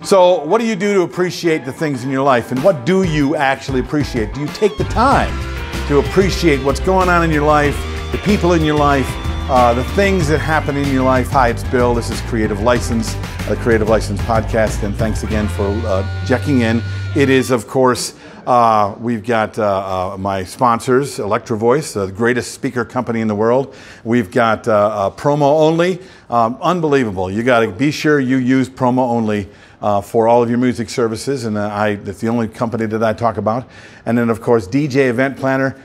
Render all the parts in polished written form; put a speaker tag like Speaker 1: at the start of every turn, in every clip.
Speaker 1: So what do you do to appreciate the things in your life, and what do you actually appreciate? Do you take the time to appreciate what's going on in your life, the people in your life, the things that happen in your life? Hi, it's Bill. This is Creative License, the Creative License podcast, and thanks again for checking in. It is, of course, we've got my sponsors, Electro Voice, the greatest speaker company in the world. We've got promo only, unbelievable. You got to be sure you use promo only for all of your music services, and that's the only company that I talk about. And then, of course, DJ Event Planner,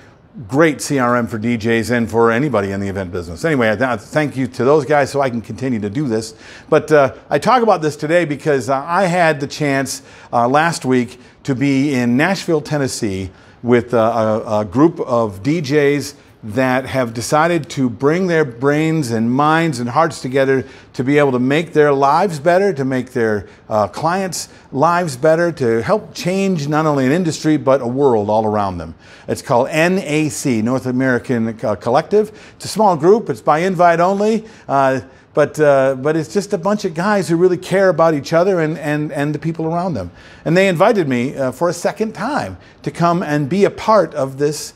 Speaker 1: great CRM for DJs and for anybody in the event business. Anyway, thank you to those guys so I can continue to do this. But I talk about this today because I had the chance last week to be in Nashville, Tennessee with a group of DJs that have decided to bring their brains and minds and hearts together to be able to make their lives better, to make their clients' lives better, to help change not only an industry but a world all around them. It's called NAC, North American Collective. It's a small group. It's by invite only. But it's just a bunch of guys who really care about each other and the people around them. And they invited me for a second time to come and be a part of this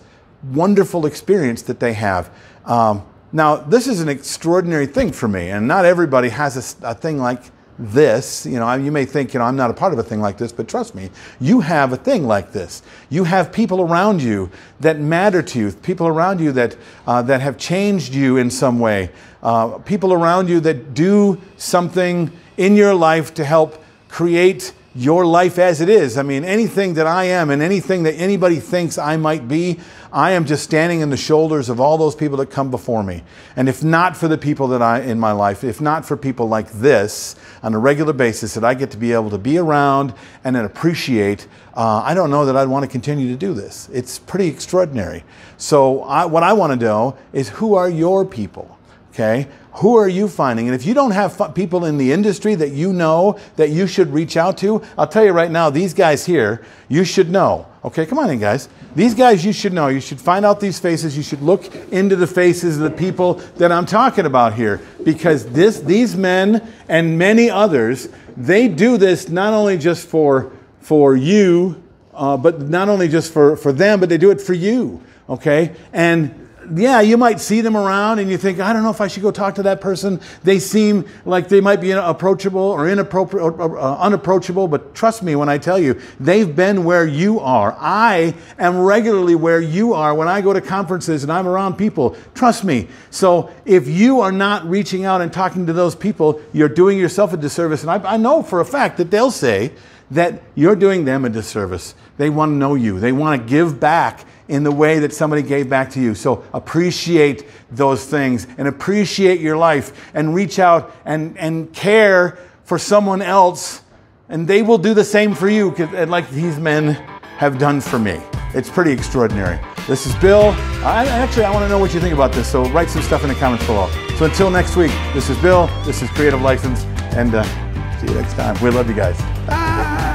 Speaker 1: wonderful experience that they have. Now, this is an extraordinary thing for me, and not everybody has a thing like this. You know, you may think, I'm not a part of a thing like this, but trust me, you have a thing like this. You have people around you that matter to you, people around you that have changed you in some way, people around you that do something in your life to help create your life as it is. I mean, anything that I am and anything that anybody thinks I might be, I am just standing in the shoulders of all those people that come before me. And if not for the people that in my life, if not for people like this on a regular basis that I get to be able to be around and then appreciate, I don't know that I'd want to continue to do this. It's pretty extraordinary. So what I want to know is, who are your people? Okay? Who are you finding? And if you don't have people in the industry that you know that you should reach out to, I'll tell you right now, these guys here, you should know. Okay, come on in, guys. These guys you should know. You should find out these faces. You should look into the faces of the people that I'm talking about here, because these men and many others, they do this not only just for you, but not only just for them, but they do it for you. Okay? And yeah, you might see them around and you think, I don't know if I should go talk to that person. They seem like they might be approachable or unapproachable, but trust me when I tell you, they've been where you are. I am regularly where you are when I go to conferences and I'm around people. Trust me. So if you are not reaching out and talking to those people, you're doing yourself a disservice. And I know for a fact that they'll say that you're doing them a disservice. They want to know you. They want to give back in the way that somebody gave back to you. So appreciate those things and appreciate your life and reach out and care for someone else, and they will do the same for you, like these men have done for me. It's pretty extraordinary. This is Bill. I want to know what you think about this, so write some stuff in the comments below. So until next week, this is Bill, this is Creative License, and see you next time. We love you guys. Bye.